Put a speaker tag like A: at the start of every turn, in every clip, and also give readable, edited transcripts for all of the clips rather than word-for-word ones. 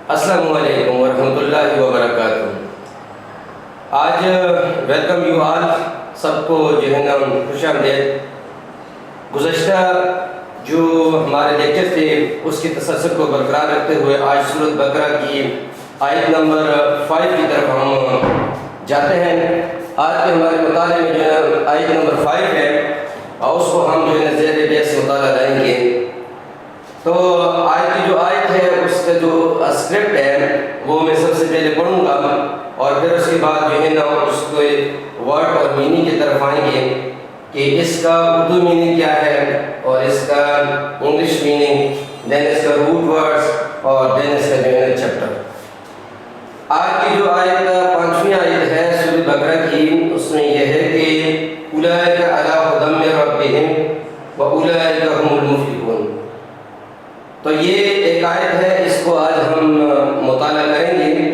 A: السلام علیکم ورحمۃ اللہ وبرکاتہ۔ آج ویلکم یو آل، سب کو جو ہے نا خوش آمدید۔ گزشتہ جو ہمارے لیکچر تھے اس کے تسلسل کو برقرار رکھتے ہوئے آج سورۃ بقرہ کی آیت نمبر 5 کی طرف ہم جاتے ہیں۔ آج کے ہمارے مطالعے میں جو ہے آیت نمبر 5 ہے اور اس کو ہم جو ہے زیر بحث مطالعہ لائیں گے۔ تو آج کی جو آیت ہے اس کا جو اسکرپٹ ہے وہ میں سب سے پہلے پڑھوں گا اور پھر اس کے بعد جو ہے نا اس کو ورڈ اور میننگ کی طرف آئیں گے کہ اس کا اردو میننگ کیا ہے اور اس کا انگلش میننگ، دین اس کا روٹ ورڈز اور دین اس کا جو ہے چیپٹر۔ آج کی جو آیت 5ویں آیت ہے سورۃ بقرہ کی، اس میں یہ ہے کہ اولئک علی ھدی من ربہم واولئک ھم المفلحون۔ تو یہ ایک آیت ہے، اس کو آج ہم مطالعہ کریں گے۔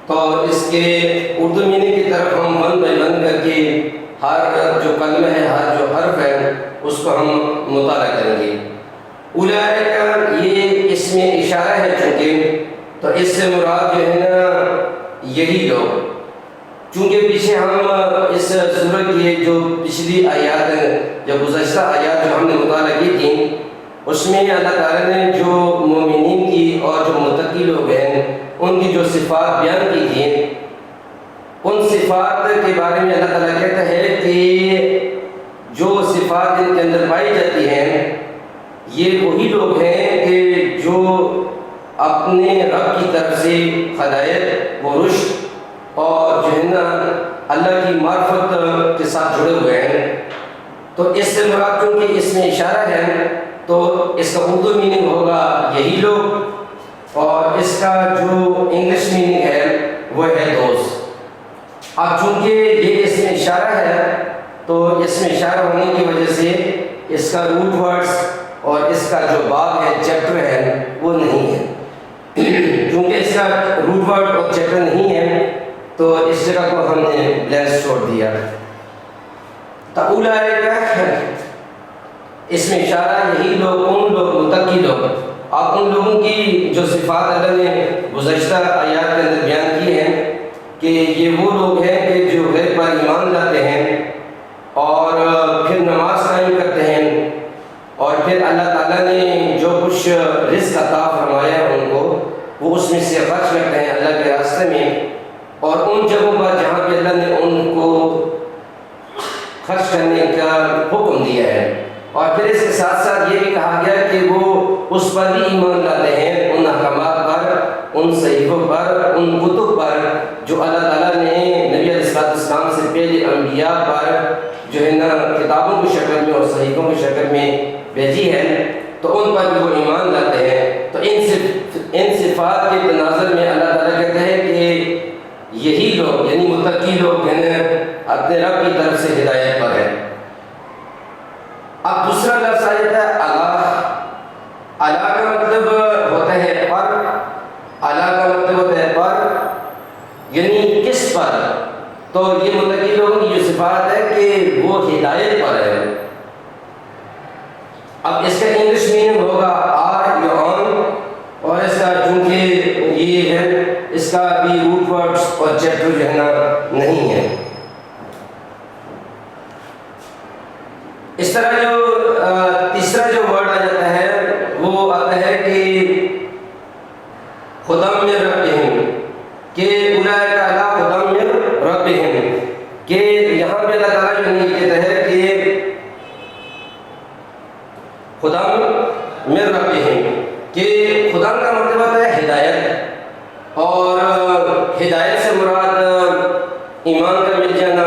A: تو اس کے اردو میننگ کی طرف ہم ون بائی ون کر کے ہر جو کلمہ ہے، ہر جو حرف ہے اس کو ہم مطالعہ کریں گے۔ اولئک یہ اس میں اشارہ ہے چونکہ، تو اس سے مراد جو ہے نا یہی لوگ، چونکہ پیچھے ہم اس سورہ کی جو پچھلی آیات، جو گزشتہ آیات جو ہم نے مطالعہ کی تھیں، اس میں اللہ تعالیٰ نے جو مومنین کی اور جو متقی لوگ ہیں ان کی جو صفات بیان کی تھیں، ان صفات کے بارے میں اللہ تعالیٰ کہتا ہے کہ جو صفات ان کے اندر پائی جاتی ہیں یہ وہی لوگ ہیں کہ جو اپنے رب کی طرف سے ہدایت و رشد اور جو ہے نا اللہ کی معرفت کے ساتھ جڑے ہوئے ہیں۔ تو اس سے مراد چونکہ اس میں اشارہ ہے تو اس کا اردو میننگ ہوگا یہی لوگ، اور اس کا جو انگلش میننگ ہے وہ ہے دوست۔ اب چونکہ یہ اس میں اشارہ ہے تو اس میں اشارہ ہونے کی وجہ سے اس کا روٹ ورڈز اور اس کا جو باب ہے، چیپٹر ہے، وہ نہیں ہے۔ چونکہ اس کا روٹ ورڈ اور چیپٹر نہیں ہے تو اس جگہ کو ہم نے بلینک چھوڑ دیا۔ تو اولئک اس میں اشارہ یہی لوگ، ان لوگ متقی لوگ۔ اب ان لوگوں کی جو صفات اللہ نے گزشتہ آیات کے اندر بیان کی ہیں کہ یہ وہ لوگ ہیں کہ جو غیب پر ایمان لاتے ہیں اور پھر نماز قائم کرتے ہیں، اور پھر اللہ تعالیٰ نے جو کچھ رزق عطا فرمایا ہے ان کو وہ اس میں سے خرچ کرتے ہیں اللہ کے راستے میں، اور ان جگہوں پر جہاں پہ اللہ نے ان کو خرچ کرنے کا حکم دیا ہے۔ اور پھر اس کے ساتھ ساتھ یہ بھی کہا گیا کہ وہ اس پر بھی ایمان لاتے ہیں، ان احکامات پر، ان صحیفوں پر، ان کتب پر جو اللہ تعالیٰ نے نبی علیہ السلام سے پہلے انبیاء پر جو ہے نا کتابوں کی شکل میں اور صحیفوں کی شکل میں بھیجی ہے، تو ان پر بھی وہ ایمان لاتے ہیں۔ تو ان صفات کے تناظر میں اللہ تعالیٰ کہتے ہیں کہ یہی لوگ یعنی متقی لوگ ہیں اپنے رب کی طرف سے ہدایت پر ہیں۔ اب دوسرا لفظ آ جاتا ہے اعلیٰ۔ اعلیٰ کا مطلب ہوتا ہے پر، اعلیٰ کا مطلب ہوتا ہے پر یعنی کس پر۔ تو یہ متقی لوگوں کی جو صفات ہے کہ وہ ہدایت پر ہے۔ اب اس کا انگلش میننگ ہوگا آر یا آن، اور اس کا چونکہ یہ ہے اس کا بھی روٹ ورڈز اور چیپٹر جو ہے نا نہیں ہے۔ اس طرح جو تیسرا جو ورڈ آ جاتا ہے وہ آتا ہے کہ ھدی من ربہم، کہ اولئک علی ھدی من ربہم، کہ یہاں پہ اللہ تعالیٰ جو نہیں کہتا ہے کہ ھدی من ربہم، کہ خدا کا مطلب ہوتا ہے ہدایت، اور ہدایت سے مراد ایمان کا مل جانا،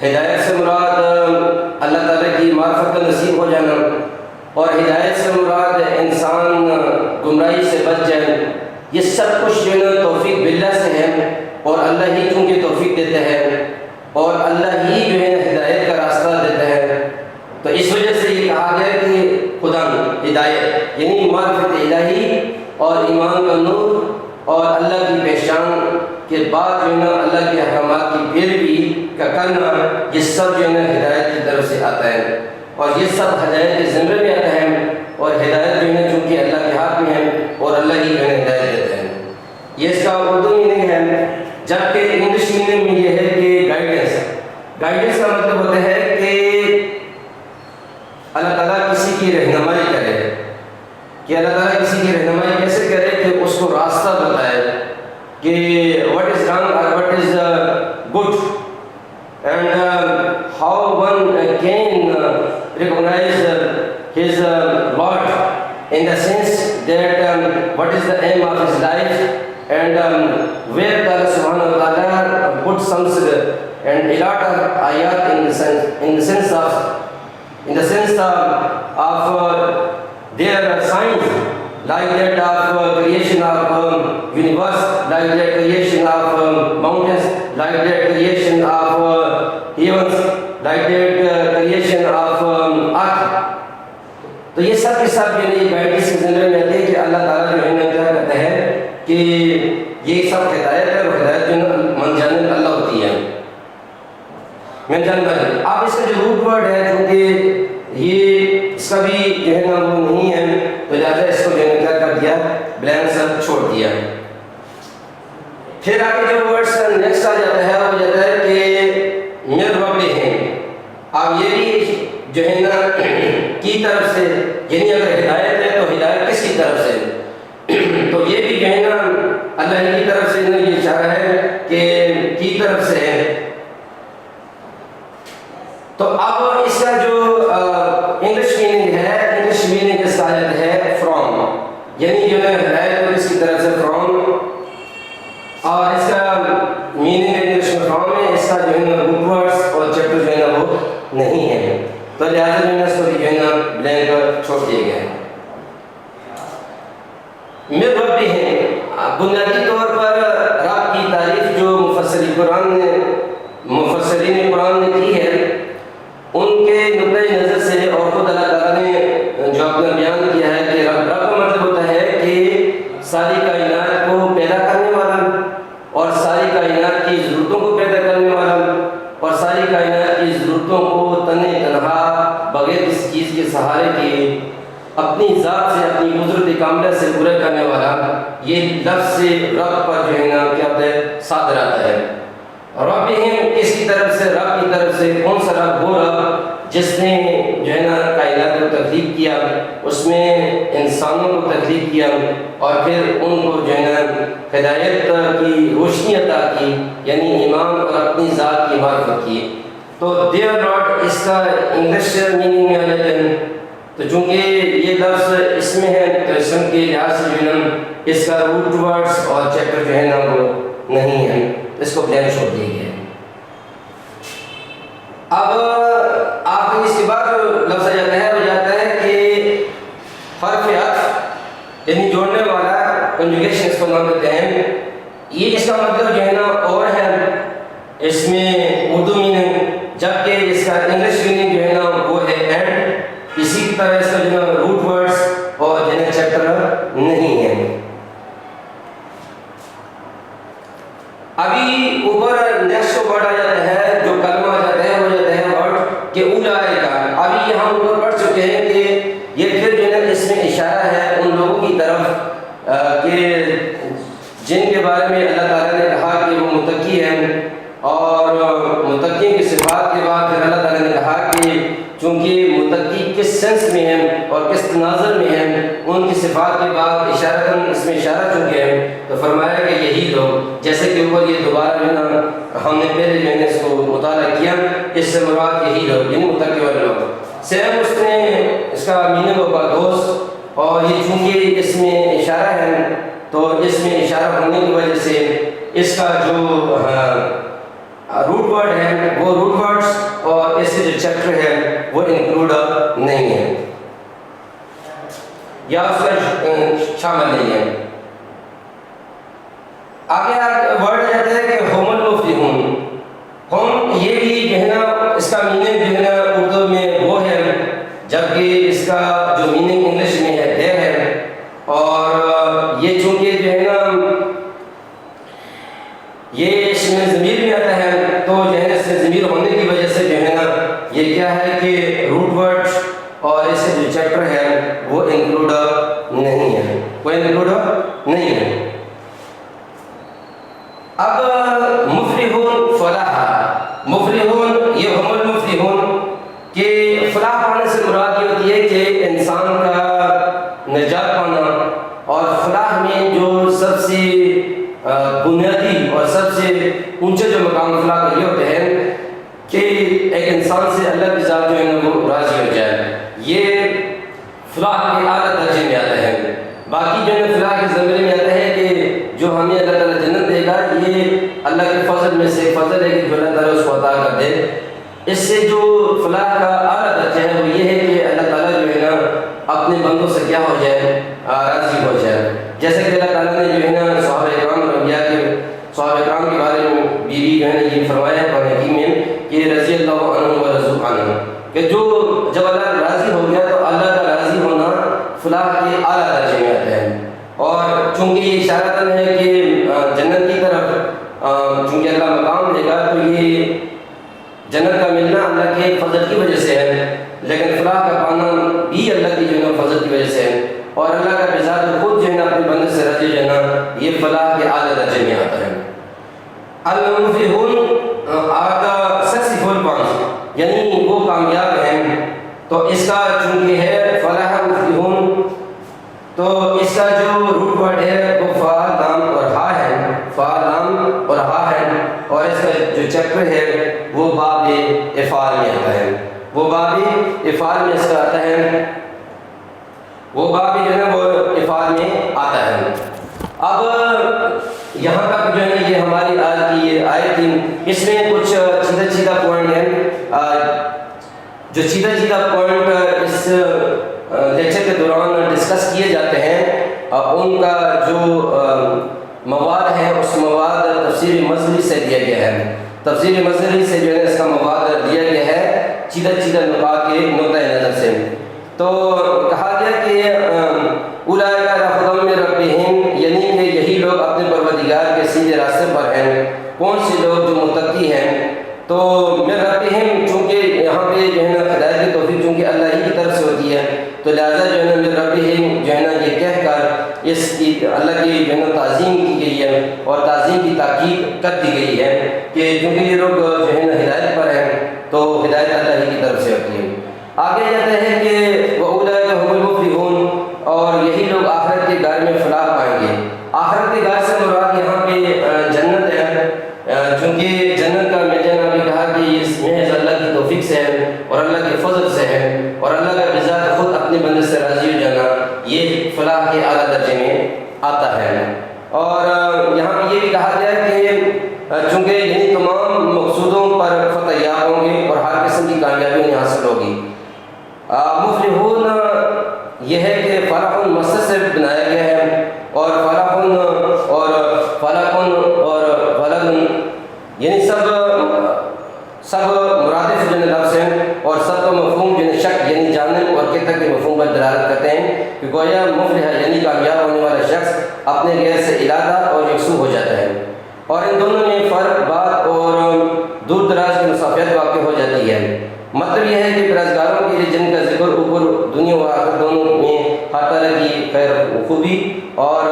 A: ہدایت سے مراد اللہ تعالیٰ کی معرفت کا نصیب ہو جانا، اور ہدایت سے مراد انسان گمراہی سے بچ جائے۔ یہ سب کچھ جو ہے توفیق باللہ سے ہے، اور اللہ ہی چونکہ توفیق دیتا ہے اور اللہ ہی جو ہے ہدایت کا راستہ دیتا ہے۔ تو اس وجہ سے یہ کہا گیا کہ خدا ہدایت یعنی معرفت الہی اور ایمان کا نور اور اللہ کی پہچان کے بعد جو ہے نا اللہ کے احکامات کی پیروی کا کرنا، یہ سب جو ہے نا ہدایت کی طرف سے آتا ہے، اور یہ سب ہدایت کے زمرے میں آتا ہے، اور ہدایت جو ہے چونکہ اللہ کے ہاتھ میں ہے اور اللہ ہی جو ہے ہدایت دیتے ہیں. یہ اس کا اردو میننگ ہے. جبکہ انگلش میننگ میں یہ ہے کہ گائیڈنس کا مطلب ہوتا ہے کہ اللہ تعالیٰ کسی کی رہنمائی کرے. کہ اللہ تعالیٰ کسی کی رہنمائی کیسے کرے کہ اس کو راستہ بتائے کہ what is wrong or what is good, and how one can recognize his Lord in the sense that what is the aim of his life, and where Allah subhanahu wa ta'ala put some and a lot of ayat in the sense of their science, like that of creation of universe, like that creation of mountains, like that creation of heavens, like that creation of earth. تو یہ سب کے سب یعنی guidance کے ذمہ میں آتے ہیں کہ اللہ تعالیٰ جو ہے کیا کہتا ہے کہ یہ سب ہدایت ہے اور ہدایت جو ہے من جانب اللہ ہوتی ہے. من جانب اللہ. آپ اس کا جو روٹ ورڈ ہے کیونکہ یہ اس کا بھی جو ہے نا وہ نہیں ہے تو لہٰذا اس کو جو ہے کیا کر دیا بلینک سا چھوڑ دیا. پھر آگے جو ورڈس نیکسٹ آ جاتا ہے وہ جاتا ہے کہ من رب ہیں. آپ یہ بھی جو ہے نا کی طرف سے یعنی اگر ہدایت ہے تو ہدایت کس کی طرف سے تو یہ بھی جو ہے نا اللہ کی طرف سے یہ اشارہ ہے کہ کی طرف سے ہے. تو اب اس کا جو انگلش میننگ ہے انگلش میننگ اس کا ہے فرام یعنی جو ہے ہدایت اور اس کی طرف سے فرام اور اس کا میننگ انگلش میں فرام ہے. اس کا جو ہے نا روٹ ورڈز اور چیپٹر جو ہے نا وہ نہیں ہے تو لہٰذا جو ہے نا اس کو جو ہے نا بلینک چھوڑ دیا گیا ہے. من رب ہیں بنیادی طور پر رب کی تعریف جو مفسرین قرآن نے کی ہے ان کے نقطۂ نظر سے اور خود اللہ تعالیٰ نے جو اپنا بیان کیا ہے کہ رب کا مطلب ہوتا ہے کہ ساری کائنات کو پیدا کرنے والا اور ساری کائنات کی ضرورتوں کو پیدا کرنے والا اور ساری کائنات کی ضرورتوں کو تنہا تنہا بغیر کسی چیز کے سہارے کے اپنی ذات سے اپنی قدرت کاملہ سے پورا کرنے والا. یہ لفظ سے رب پر جو ہے نا کیا ہوتا ہے صادر آتا ہے. رب ہیں کس کی طرف سے رب کی طرف سے کون سا رب وہ رب جس نے جو ہے نا کائنات کو تخلیق کیا اس میں انسانوں کو تخلیق کیا اور پھر ان کو جو ہے نا ہدایت کی روشنی عطا کی یعنی ایمان اور اپنی ذات کی معرفت کی. تو دیئر لاڈ اس کا انگلش میننگ میں آ جاتے ہیں. تو چونکہ یہ لفظ اس میں ہے تو اسم کے لحاظ سے جو ہے نا اس کا روٹ ورڈز اور چیپٹر جو ہے نا وہ نہیں ہے اس کو بلینک چھوڑ دیا گیا ہے. اب آپ اس کے بعد لفظ آ جاتا ہے وہ جاتا ہے کہ حرف عطف یعنی جوڑنے والا کنجوگیشن اس کو نام دیتے ہیں. یہ اس کا مطلب جو ہے نا اور ہے اس میں اردو میننگ جبکہ اس کا انگلش میننگ جو ہے نا وہ ہے اینڈ. اسی طرح اس کا جو ہے روٹ ورڈز اور جو ہے چیپٹر نہیں ہے. ابھی اوپر نیکسٹ ورڈ آ جاتا ہے جو کلمہ آ جاتا ہے وہ جاتا ہے ورڈ کہ اولئک کا. ابھی ہم اوپر پڑھ چکے ہیں کہ یہ پھر جو ہے اس میں اشارہ ہے ان لوگوں کی طرف کہ جن کے بارے میں اللہ تعالیٰ نے کہا کہ وہ متقی ہیں اور متقی کی صفات کے بعد پھر اللہ تعالیٰ نے کہا کہ چونکہ متقی کس سینس میں ہیں اور کس تناظر میں ہیں ان کی صفات کے بعد اشارہ اس میں اشارہ چکے ہیں تو فرمایا کہ یہی لوگ جیسے کہ اوپر یہ دوبارہ جو ہے نا ہم نے پہلے جو ہے اس کو مطالعہ کیا اس سے مراد یہی لوگ یعنی متقی والے لوگ. سیم اس نے اس کا میننگ ہوگا دوست اور یہ چونکہ اس میں اشارہ ہے تو اس میں اشارہ ہونے کی وجہ سے اس کا جو روٹ ورڈ ہے وہ روٹ ورڈز اور اس کے جو چیپٹر ہے وہ انکلوڈ نہیں ہے یا اس کا شامل نہیں ہے. آگے ورڈ جاتا ہے کہ ہم المفلحون. ہم یہ بھی جو ہے نا اس کا میننگ جو ہے نا اردو میں وہ ہے جبکہ اس کا جو میننگ انگلش میں ہے اور یہ چونکہ جو ہے نا یہ اس میں ضمیر میں آتا ہے تو جو ہے اس میں ضمیر ہونے کی وجہ سے جو ہے نا یہ کیا ہے کہ روٹ ورڈ اور اس کے جو چیپٹر ہے وہ انکلوڈ نہیں ہے، وہ انکلوڈ نہیں ہے۔ اب مفلحون فلاح، مفلحون یہ ہم المفلحون، کہ فلاح پانے سے مراد یہ ہوتی ہے کہ انسان کا نجات پانا، اور فلاح میں جو سب سے بنیادی اور سب سے اونچے جو مقام فلاح کا یہ ہوتے ہیں کہ ایک انسان سے اللہ کی ذات جو ہے نا وہ راضی ہو جائے، یہ فلاح کے اعلیٰ درجے میں آتا ہے۔ باقی جو ہے فلاح کے زمرے میں آتا ہے کہ جو ہمیں اللہ تعالیٰ جنت دے گا، یہ اللہ کے فضل میں سے فضل ہے کہ جو اللہ تعالیٰ اس کو عطا کر دے۔ اس سے جو فلاح کا اعلیٰ درجہ ہے وہ یہ ہے کہ اللہ تعالیٰ جو ہے نا اپنے بندوں سے کیا ہو جائے، راضی ہو جائے۔ جیسے کہ اللہ تعالیٰ نے جو ہے نا صحابہ کرام کے بارے میں بھی جو ہے نا یہ فرمایا قرآن حکیم میں کہ رضی اللہ عنہ و رضوا عنہ، کہ جو جب اللہ راضی ہو گیا تو اللہ کا راضی ہونا فلاح کے اعلیٰ درجے میں آتا ہے۔ اور چونکہ یہ اشارتاً ہے کہ جنت کی طرف چونکہ اللہ مقام دے گا تو یہ جنت کا ملنا اللہ کے فضل کی وجہ سے ہے، لیکن فلاح کا پانا بھی اللہ کی جو ہے نا فضل کی وجہ سے ہے، اور اللہ کا بذات خود جو ہے نا اپنے بندے سے راضی جو ہے نا یہ فلاح کے اعلیٰ درجے میں آتا ہے۔ المفلحون آر سکسیسفل پانس، یعنی وہ کامیاب ہیں، تو اس کا چونکہ ہے فلاح مفلحون، تو اس کا جو روٹ ورڈ ہے وہ فا لام اور ہا ہے، فا لام اور ہا ہے، اور اس کا جو چیپٹر ہے وہ باب افعال میں آتا ہے، وہ باب افعال میں اس کا آتا ہے، وہ باب جو ہے وہ افعال میں آتا ہے۔ اب یہاں تک جو ہے نا یہ ہماری آج کی یہ آیت تھی، اس میں کچھ سیدھا پوائنٹ ہیں، جو سیدھا پوائنٹ اس لیکچر کے دوران ڈسکس کیے جاتے ہیں، ان کا جو مواد ہے اس مواد تفسیر مظہری سے دیا گیا ہے، تفسیر مظہری سے جو ہے اس کا مواد دیا گیا ہے سیدھا نکات کے نقطۂ نظر سے۔ تو کہا گیا کہ اولئک علی ھدی من ربہم، یعنی کہ یہی لوگ اپنے پروردگار کے سیدھے راستے پر ہیں۔ کون سے لوگ؟ جو متقی ہیں۔ تو من ربہم، چونکہ یہاں پہ جو ہے نا ہدایت کی توفیق چونکہ اللہ ہی کی طرف سے ہوتی ہے، تو لہٰذا جو ہے نا من ربہم جو ہے نا یہ کہہ کر اس کی اللہ کی جو ہے نا تعظیم کی گئی ہے اور تعظیم کی تاکید کر دی گئی ہے کہ کیونکہ یہ لوگ جو ہے نا ہدایت پر ہیں تو ہدایت اللہ ہی کی طرف سے ہوتی ہے۔ آگے جاتا ہے کہ وَأُولَٰئِکَ هُمُ الْمُفْلِحُونَ، اور یہی لوگ آخرت کے گھر میں فلاح پائیں گے۔ آخرت کے گھر سے مراد یہاں پہ جنت ہے، چونکہ جنت کا مل جانا بھی کہا کہ اس محض اللہ کی توفیق سے ہے اور اللہ کے فضل سے ہے، اور اللہ کا بذات خود اپنے بندے سے راضی ہو جانا یہ فلاح کے اعلیٰ درجے میں آتا ہے۔ اور یہاں پہ یہ بھی کہا گیا کہ چونکہ یعنی تمام مقصودوں پر فتح یاب ہوں گے اور ہر قسم کی کامیابی انہیں حاصل ہوگی۔ مفلحون یہ ہے کہ فلاح مسجد سے بنایا گیا ہے، اور فلاح اور فلاح اور فلاح یعنی سب مرادف جو لفظ ہیں، اور سب کا مفہوم جو شک یعنی جانب اور کتنے کے مفہوم پر دلالت کرتے ہیں کہ گویا مفلح یعنی کامیاب ہونے والا شخص اپنے غیر سے علیحدہ اور یکسو ہو جاتا ہے، اور ان دونوں میں فرق بات اور دور دراز کی مسافت واقع ہو جاتی ہے۔ مطلب یہ ہے کہ پرہیزگاروں کے لیے جن کا ذکر اوپر دنیا و آخرت دونوں میں ہر طرح کی خیر خوبی اور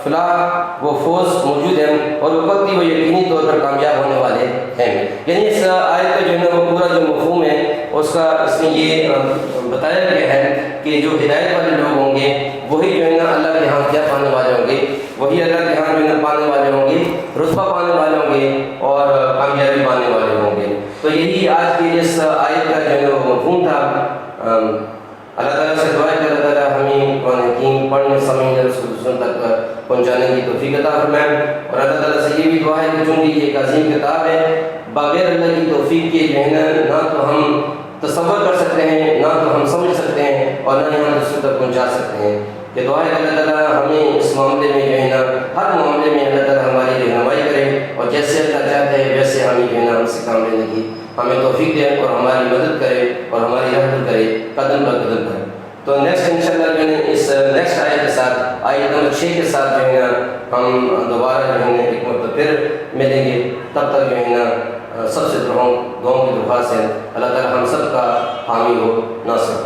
A: فلاح و فوز موجود ہے، اور وقتی وہ یقینی طور پر کامیاب ہونے والے ہیں۔ یعنی اس آیت کا جو ہے نا وہ پورا جو مفہوم ہے اس کا اس میں یہ بتایا گیا ہے کہ جو ہدایت والے لوگ ہوں گے وہی جو ہے نا اللہ کے ہاں کیا پانے والے ہوں گے، وہی اللہ کے ہاں جو ہے نا پانے والے ہوں گے، رتبہ پانے والے ہوں گے اور کامیابی پانے والے ہوں گے۔ تو یہی آج کی اس آیت کا جو ہے نا وہ مفہوم تھا۔ اللہ تعالیٰ سے دعا ہے کہ اللہ تعالیٰ ہمیں قرآن حکیم پڑھنے سمجھنے اور اس کو دوسروں تک پہنچانے کی توفیق عطا فرمائے، اور اللہ تعالیٰ سے یہ بھی دعا ہے کہ چونکہ یہ ایک عظیم کتاب ہے، بغیر اللہ کی توفیق کے جو ہے نا نہ تو ہم تصور کر سکتے ہیں، نہ تو ہم سمجھ سکتے ہیں، اور نہ ہی ہم دوسروں تک پہنچا سکتے ہیں۔ یہ دعا ہے کہ اللہ تعالیٰ ہمیں اس معاملے میں جو ہے نا ہر معاملے میں اللہ تعالیٰ ہماری رہنمائی کرے، اور جیسے اللہ چاہتے ہیں ویسے ہمیں جو ہے نا ہم سے کام لینے کی ہمیں توفیق دے، اور ہماری مدد کرے اور ہماری رحمت کرے قدم بہ قدم کرے۔ تو نیکسٹ انشاءاللہ جو ہے اس نیکسٹ آیت کے ساتھ آیت نمبر 6 کے ساتھ جو ہے نا ہم دوبارہ جو ہے نا ایک مرتبہ پھر ملیں گے۔ تب تک جو ہے نا سب سے دعاؤں کی درخواست ہے اللہ تعالیٰ ہم سب کا حامی ہو، ناصر۔